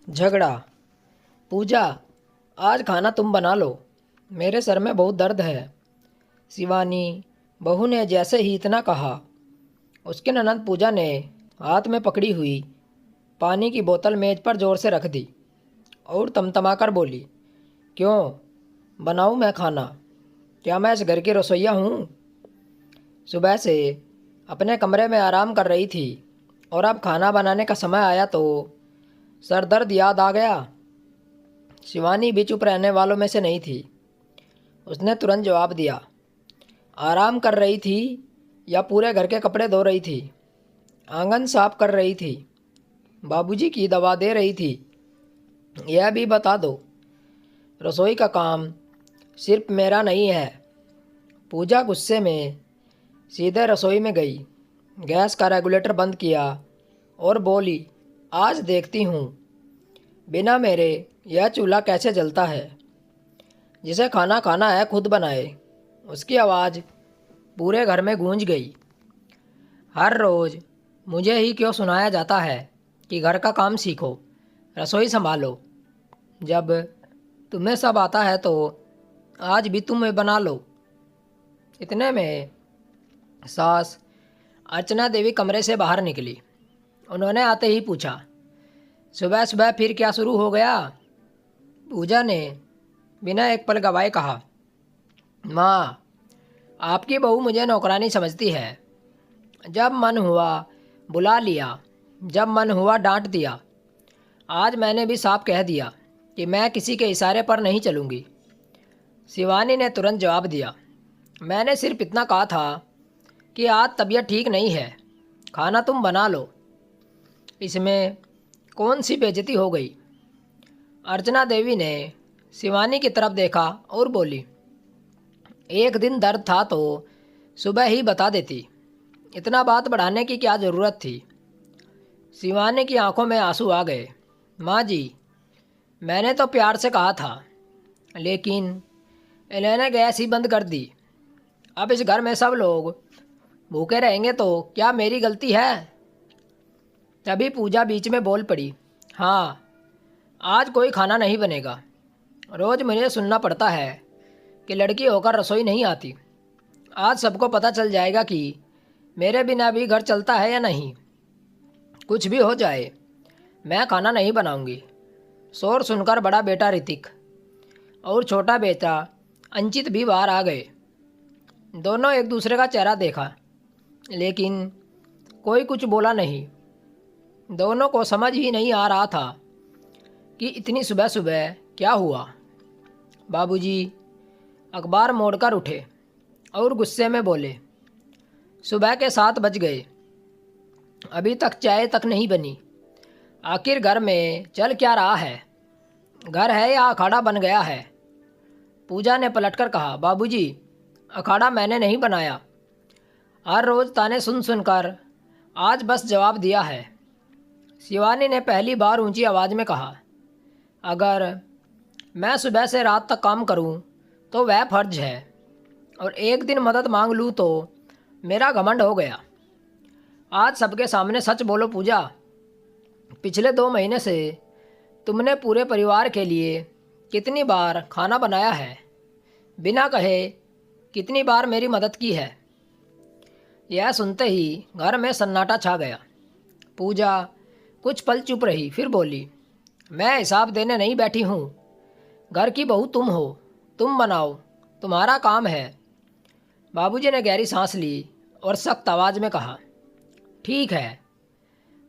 झगड़ा। पूजा, आज खाना तुम बना लो, मेरे सर में बहुत दर्द है। शिवानी बहू ने जैसे ही इतना कहा, उसके ननद पूजा ने हाथ में पकड़ी हुई पानी की बोतल मेज पर जोर से रख दी और तमतमाकर बोली, क्यों बनाऊं मैं खाना? क्या मैं इस घर की रसोइया हूँ? सुबह से अपने कमरे में आराम कर रही थी और अब खाना बनाने का समय आया तो सर दर्द याद आ गया। शिवानी भी चुप रहने वालों में से नहीं थी। उसने तुरंत जवाब दिया, आराम कर रही थी या पूरे घर के कपड़े धो रही थी, आंगन साफ कर रही थी, बाबूजी की दवा दे रही थी, यह भी बता दो। रसोई का काम सिर्फ मेरा नहीं है। पूजा गुस्से में सीधे रसोई में गई, गैस का रेगुलेटर बंद किया और बोली, आज देखती हूँ बिना मेरे यह चूल्हा कैसे जलता है। जिसे खाना खाना है खुद बनाए। उसकी आवाज़ पूरे घर में गूंज गई। हर रोज़ मुझे ही क्यों सुनाया जाता है कि घर का काम सीखो, रसोई संभालो। जब तुम्हें सब आता है तो आज भी तुम बना लो। इतने में सास अर्चना देवी कमरे से बाहर निकली। उन्होंने आते ही पूछा, सुबह सुबह फिर क्या शुरू हो गया? पूजा ने बिना एक पल गवाए कहा, माँ, आपकी बहू मुझे नौकरानी समझती है। जब मन हुआ बुला लिया, जब मन हुआ डांट दिया। आज मैंने भी साफ कह दिया कि मैं किसी के इशारे पर नहीं चलूँगी। शिवानी ने तुरंत जवाब दिया, मैंने सिर्फ इतना कहा था कि आज तबीयत ठीक नहीं है, खाना तुम बना लो। इसमें कौन सी बेइज्जती हो गई? अर्चना देवी ने शिवानी की तरफ देखा और बोली, एक दिन दर्द था तो सुबह ही बता देती, इतना बात बढ़ाने की क्या ज़रूरत थी? शिवानी की आंखों में आंसू आ गए। माँ जी, मैंने तो प्यार से कहा था, लेकिन इन्होंने गैस ही बंद कर दी। अब इस घर में सब लोग भूखे रहेंगे तो क्या मेरी गलती है? तभी पूजा बीच में बोल पड़ी, हाँ, आज कोई खाना नहीं बनेगा। रोज़ मुझे सुनना पड़ता है कि लड़की होकर रसोई नहीं आती। आज सबको पता चल जाएगा कि मेरे बिना भी घर चलता है या नहीं। कुछ भी हो जाए, मैं खाना नहीं बनाऊंगी। शोर सुनकर बड़ा बेटा ऋतिक और छोटा बेटा अंचित भी बाहर आ गए। दोनों एक दूसरे का चेहरा देखा, लेकिन कोई कुछ बोला नहीं। दोनों को समझ ही नहीं आ रहा था कि इतनी सुबह सुबह क्या हुआ। बाबूजी अखबार मोड़कर उठे और गुस्से में बोले, सुबह के 7 बज गए, अभी तक चाय तक नहीं बनी। आखिर घर में चल क्या रहा है? घर है या अखाड़ा बन गया है? पूजा ने पलटकर कहा, बाबूजी, अखाड़ा मैंने नहीं बनाया। हर रोज़ ताने सुन सुनकर आज बस जवाब दिया है। शिवानी ने पहली बार ऊंची आवाज़ में कहा, अगर मैं सुबह से रात तक काम करूं तो वह फर्ज है, और एक दिन मदद मांग लूं तो मेरा घमंड हो गया। आज सबके सामने सच बोलो पूजा, पिछले 2 महीने से तुमने पूरे परिवार के लिए कितनी बार खाना बनाया है? बिना कहे कितनी बार मेरी मदद की है? यह सुनते ही घर में सन्नाटा छा गया। पूजा कुछ पल चुप रही, फिर बोली, मैं हिसाब देने नहीं बैठी हूँ। घर की बहू तुम हो, तुम बनाओ, तुम्हारा काम है। बाबूजी ने गहरी सांस ली और सख्त आवाज़ में कहा, ठीक है,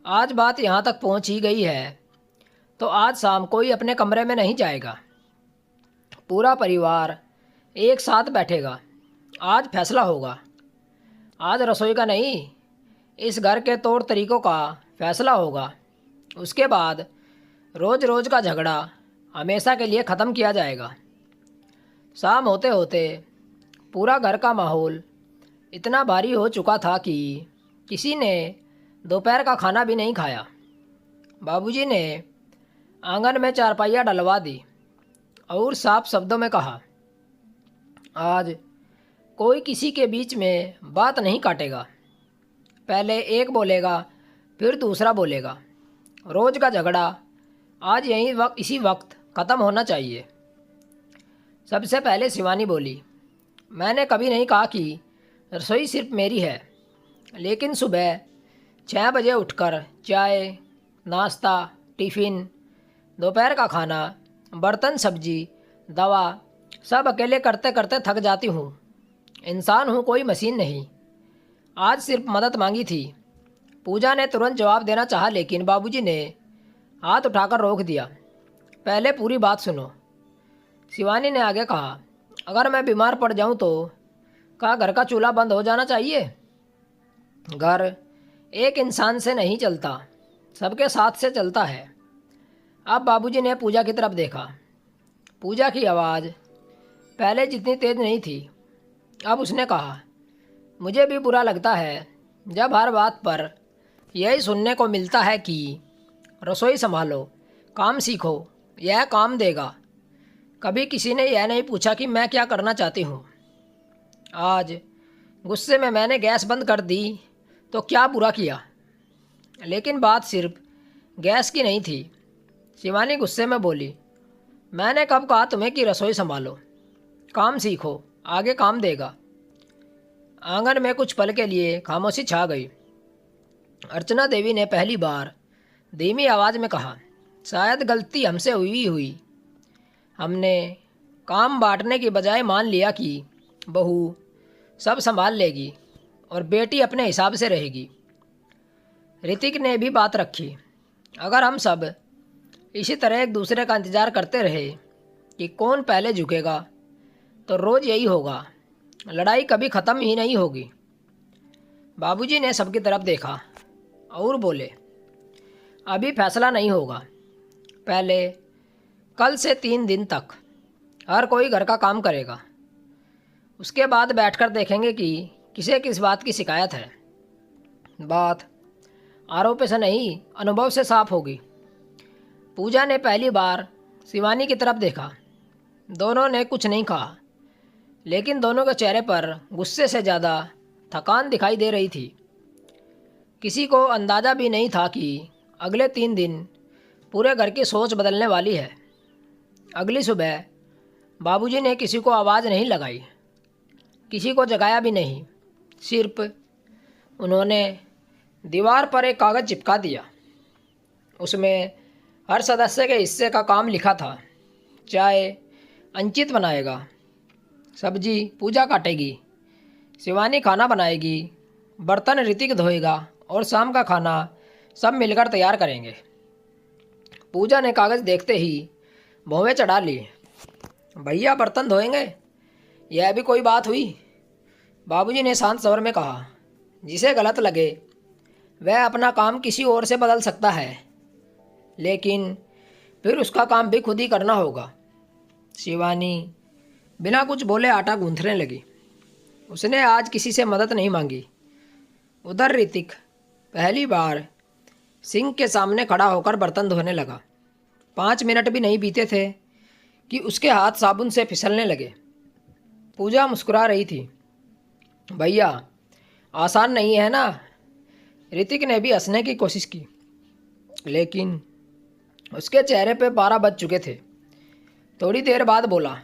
आज बात यहाँ तक पहुँच ही गई है तो आज शाम कोई अपने कमरे में नहीं जाएगा। पूरा परिवार एक साथ बैठेगा। आज फैसला होगा। आज रसोई का नहीं, इस घर के तौर तरीकों का फैसला होगा। उसके बाद रोज़ रोज़ का झगड़ा हमेशा के लिए ख़त्म किया जाएगा। शाम होते होते पूरा घर का माहौल इतना भारी हो चुका था कि किसी ने दोपहर का खाना भी नहीं खाया। बाबूजी ने आंगन में चारपाइयाँ डलवा दी और साफ शब्दों में कहा, आज कोई किसी के बीच में बात नहीं काटेगा। पहले एक बोलेगा, फिर दूसरा बोलेगा। रोज़ का झगड़ा आज यही वक्त इसी वक्त ख़त्म होना चाहिए। सबसे पहले शिवानी बोली, मैंने कभी नहीं कहा कि रसोई सिर्फ मेरी है, लेकिन सुबह 6 बजे उठकर चाय, नाश्ता, टिफ़िन, दोपहर का खाना, बर्तन, सब्जी, दवा सब अकेले करते करते थक जाती हूँ। इंसान हूँ, कोई मशीन नहीं। आज सिर्फ मदद मांगी थी। पूजा ने तुरंत जवाब देना चाहा, लेकिन बाबूजी ने हाथ उठाकर रोक दिया। पहले पूरी बात सुनो। शिवानी ने आगे कहा, अगर मैं बीमार पड़ जाऊँ तो क्या घर का चूल्हा बंद हो जाना चाहिए? घर एक इंसान से नहीं चलता, सबके साथ से चलता है। अब बाबूजी ने पूजा की तरफ देखा। पूजा की आवाज़ पहले जितनी तेज़ नहीं थी। अब उसने कहा, मुझे भी बुरा लगता है जब हर बात पर यही सुनने को मिलता है कि रसोई संभालो, काम सीखो, यह काम देगा। कभी किसी ने यह नहीं पूछा कि मैं क्या करना चाहती हूँ। आज गुस्से में मैंने गैस बंद कर दी तो क्या बुरा किया? लेकिन बात सिर्फ गैस की नहीं थी। शिवानी गुस्से में बोली, मैंने कब कहा तुम्हें कि रसोई संभालो, काम सीखो, आगे काम देगा। आंगन में कुछ पल के लिए खामोशी छा गई। अर्चना देवी ने पहली बार धीमी आवाज़ में कहा, शायद गलती हमसे हुई। हमने काम बांटने की बजाय मान लिया कि बहू सब संभाल लेगी और बेटी अपने हिसाब से रहेगी। ऋतिक ने भी बात रखी, अगर हम सब इसी तरह एक दूसरे का इंतज़ार करते रहे कि कौन पहले झुकेगा तो रोज़ यही होगा, लड़ाई कभी ख़त्म ही नहीं होगी। बाबूजी ने सबकी तरफ देखा और बोले, अभी फैसला नहीं होगा। पहले कल से 3 दिन तक हर कोई घर का काम करेगा। उसके बाद बैठकर देखेंगे कि किसे किस बात की शिकायत है। बात आरोप से नहीं, अनुभव से साफ होगी। पूजा ने पहली बार शिवानी की तरफ देखा। दोनों ने कुछ नहीं कहा, लेकिन दोनों के चेहरे पर गुस्से से ज़्यादा थकान दिखाई दे रही थी। किसी को अंदाज़ा भी नहीं था कि अगले 3 दिन पूरे घर की सोच बदलने वाली है। अगली सुबह बाबूजी ने किसी को आवाज़ नहीं लगाई, किसी को जगाया भी नहीं। सिर्फ उन्होंने दीवार पर एक कागज़ चिपका दिया। उसमें हर सदस्य के हिस्से का काम लिखा था। चाय अंचित बनाएगा, सब्जी पूजा काटेगी, शिवानी खाना बनाएगी, बर्तन ऋतिक धोएगा और शाम का खाना सब मिलकर तैयार करेंगे। पूजा ने कागज़ देखते ही भौवें चढ़ा ली। भैया बर्तन धोएंगे? यह भी कोई बात हुई? बाबूजी ने शांत स्वर में कहा, जिसे गलत लगे वह अपना काम किसी और से बदल सकता है, लेकिन फिर उसका काम भी खुद ही करना होगा। शिवानी बिना कुछ बोले आटा गूंथने लगी। उसने आज किसी से मदद नहीं मांगी। उधर ऋतिक पहली बार सिंक के सामने खड़ा होकर बर्तन धोने लगा। 5 मिनट भी नहीं बीते थे कि उसके हाथ साबुन से फिसलने लगे। पूजा मुस्कुरा रही थी। भैया आसान नहीं है ना? ऋतिक ने भी हंसने की कोशिश की, लेकिन उसके चेहरे पे 12 बज चुके थे। थोड़ी देर बाद बोला,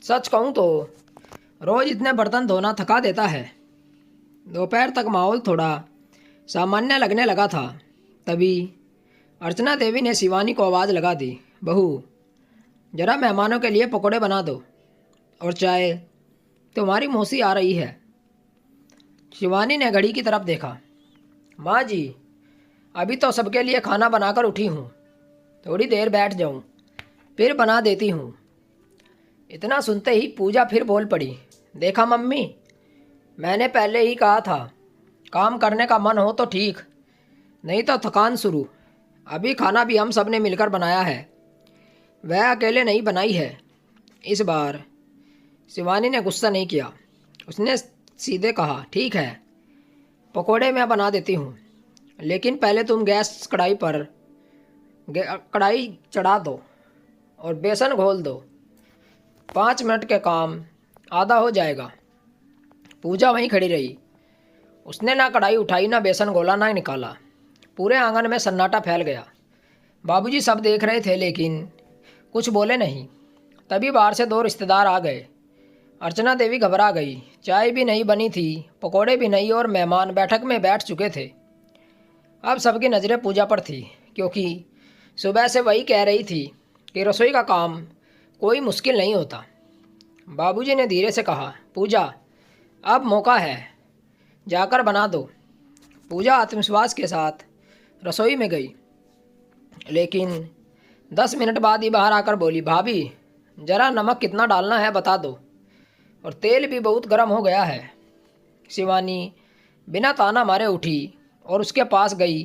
सच कहूँ तो रोज़ इतने बर्तन धोना थका देता है। दोपहर तक माहौल थोड़ा सामान्य लगने लगा था। तभी अर्चना देवी ने शिवानी को आवाज़ लगा दी, बहू ज़रा मेहमानों के लिए पकौड़े बना दो और चाय, तुम्हारी मौसी आ रही है। शिवानी ने घड़ी की तरफ देखा। माँ जी, अभी तो सबके लिए खाना बनाकर उठी हूँ, थोड़ी देर बैठ जाऊँ, फिर बना देती हूँ। इतना सुनते ही पूजा फिर बोल पड़ी, देखा मम्मी, मैंने पहले ही कहा था, काम करने का मन हो तो ठीक, नहीं तो थकान शुरू। अभी खाना भी हम सब ने मिलकर बनाया है, वह अकेले नहीं बनाई है। इस बार शिवानी ने गुस्सा नहीं किया। उसने सीधे कहा, ठीक है, पकोड़े मैं बना देती हूँ, लेकिन पहले तुम गैस कढ़ाई चढ़ा दो और बेसन घोल दो। 5 मिनट के काम आधा हो जाएगा। पूजा वहीं खड़ी रही। उसने ना कढ़ाई उठाई, ना बेसन घोला, ना निकाला। पूरे आंगन में सन्नाटा फैल गया। बाबूजी सब देख रहे थे लेकिन कुछ बोले नहीं। तभी बाहर से दो रिश्तेदार आ गए। अर्चना देवी घबरा गई। चाय भी नहीं बनी थी, पकौड़े भी नहीं और मेहमान बैठक में बैठ चुके थे। अब सबकी नज़रें पूजा पर थी, क्योंकि सुबह से वही कह रही थी कि रसोई का काम कोई मुश्किल नहीं होता। बाबूजी ने धीरे से कहा, पूजा अब मौका है, जाकर बना दो। पूजा आत्मविश्वास के साथ रसोई में गई, लेकिन 10 मिनट बाद ही बाहर आकर बोली, भाभी ज़रा नमक कितना डालना है बता दो, और तेल भी बहुत गर्म हो गया है। शिवानी बिना ताना मारे उठी और उसके पास गई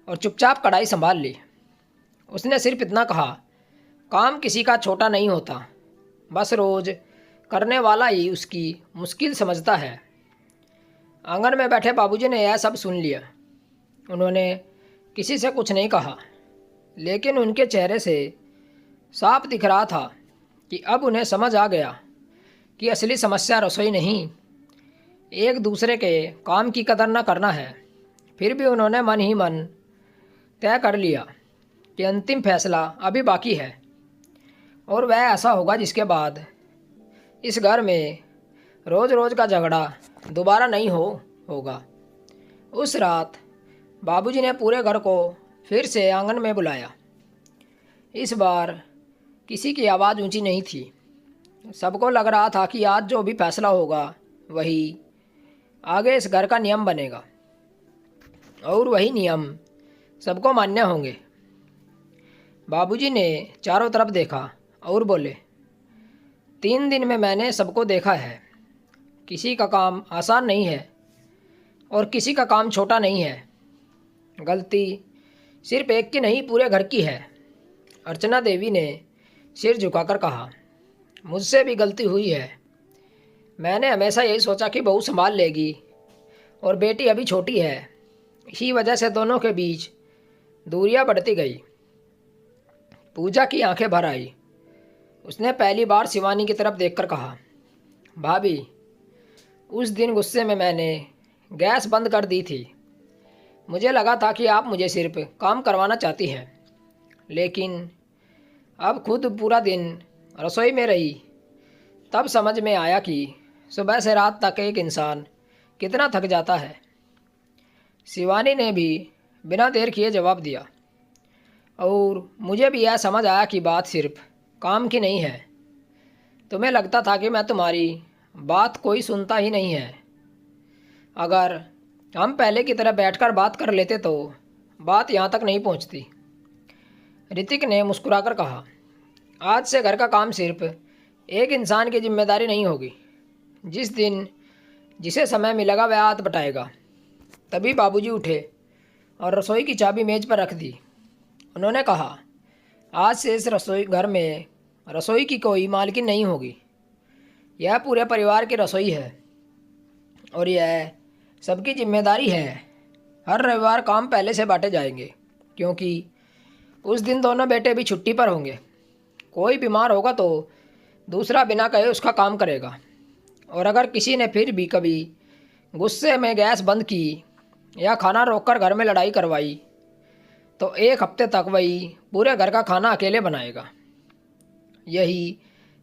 और चुपचाप कढ़ाई संभाल ली। उसने सिर्फ इतना कहा, काम किसी का छोटा नहीं होता, बस रोज़ करने वाला ही उसकी मुश्किल समझता है। आंगन में बैठे बाबूजी ने यह सब सुन लिया। उन्होंने किसी से कुछ नहीं कहा, लेकिन उनके चेहरे से साफ दिख रहा था कि अब उन्हें समझ आ गया कि असली समस्या रसोई नहीं, एक दूसरे के काम की कदर न करना है। फिर भी उन्होंने मन ही मन तय कर लिया कि अंतिम फैसला अभी बाकी है, और वह ऐसा होगा जिसके बाद इस घर में रोज़ रोज़ का झगड़ा दोबारा नहीं होगा। उस रात बाबूजी ने पूरे घर को फिर से आंगन में बुलाया। इस बार किसी की आवाज़ ऊंची नहीं थी। सबको लग रहा था कि आज जो भी फैसला होगा वही आगे इस घर का नियम बनेगा, और वही नियम सबको मान्य होंगे। बाबूजी ने चारों तरफ देखा और बोले, 3 दिन में मैंने सबको देखा है, किसी का काम आसान नहीं है और किसी का काम छोटा नहीं है। गलती सिर्फ एक की नहीं, पूरे घर की है। अर्चना देवी ने सिर झुकाकर कहा, मुझसे भी गलती हुई है। मैंने हमेशा यही सोचा कि बहू संभाल लेगी, और बेटी अभी छोटी है। इसी वजह से दोनों के बीच दूरियां बढ़ती गई। पूजा की आंखें भर आई। उसने पहली बार शिवानी की तरफ देखकर कहा, भाभी उस दिन गुस्से में मैंने गैस बंद कर दी थी। मुझे लगा था कि आप मुझे सिर्फ काम करवाना चाहती हैं, लेकिन अब खुद पूरा दिन रसोई में रही तब समझ में आया कि सुबह से रात तक एक इंसान कितना थक जाता है। शिवानी ने भी बिना देर किए जवाब दिया, और मुझे भी यह समझ आया कि बात सिर्फ काम की नहीं है। तुम्हें लगता था कि मैं तुम्हारी बात कोई सुनता ही नहीं है। अगर हम पहले की तरह बैठकर बात कर लेते तो बात यहाँ तक नहीं पहुँचती। ऋतिक ने मुस्कुराकर कहा, आज से घर का काम सिर्फ एक इंसान की जिम्मेदारी नहीं होगी। जिस दिन जिसे समय मिलेगा वह हाथ बटाएगा। तभी बाबूजी उठे और रसोई की चाबी मेज पर रख दी। उन्होंने कहा, आज से इस रसोई घर में रसोई की कोई मालकिन नहीं होगी। यह पूरे परिवार की रसोई है, और यह सबकी जिम्मेदारी है। हर रविवार काम पहले से बांटे जाएंगे, क्योंकि उस दिन दोनों बेटे भी छुट्टी पर होंगे। कोई बीमार होगा तो दूसरा बिना कहे उसका काम करेगा, और अगर किसी ने फिर भी कभी गुस्से में गैस बंद की या खाना रोककर घर में लड़ाई करवाई तो 1 हफ्ते तक वही पूरे घर का खाना अकेले बनाएगा। यही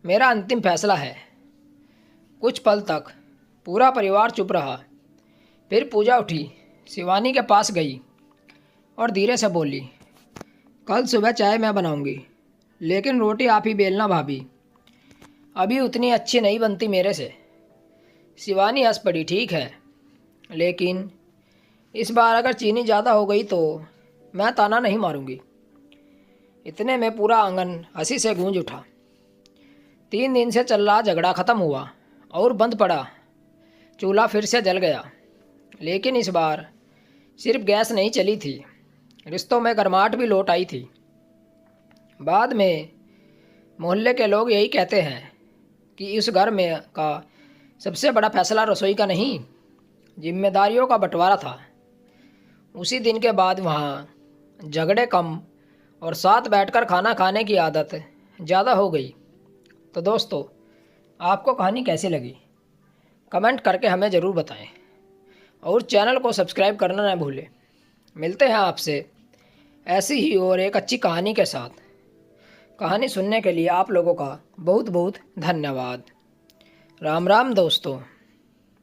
मेरा अंतिम फैसला है। कुछ पल तक पूरा परिवार चुप रहा। फिर पूजा उठी, शिवानी के पास गई और धीरे से बोली, कल सुबह चाय मैं बनाऊंगी, लेकिन रोटी आप ही बेलना भाभी। अभी उतनी अच्छी नहीं बनती मेरे से। शिवानी हंस पड़ी, ठीक है, लेकिन इस बार अगर चीनी ज़्यादा हो गई तो मैं ताना नहीं मारूंगी। इतने में पूरा आंगन हंसी से गूंज उठा। 3 दिन से चल रहा झगड़ा ख़त्म हुआ और बंद पड़ा। चूल्हा फिर से जल गया, लेकिन इस बार सिर्फ गैस नहीं चली थी, रिश्तों में गर्माहट भी लौट आई थी। बाद में मोहल्ले के लोग यही कहते हैं कि इस घर में का सबसे बड़ा फैसला रसोई का नहीं, जिम्मेदारियों का बंटवारा था। उसी दिन के बाद वहाँ झगड़े कम और साथ बैठकर खाना खाने की आदत ज़्यादा हो गई। तो दोस्तों, आपको कहानी कैसी लगी कमेंट करके हमें ज़रूर बताएं, और चैनल को सब्सक्राइब करना न भूलें। मिलते हैं आपसे ऐसी ही और एक अच्छी कहानी के साथ। कहानी सुनने के लिए आप लोगों का बहुत बहुत धन्यवाद। राम राम दोस्तों।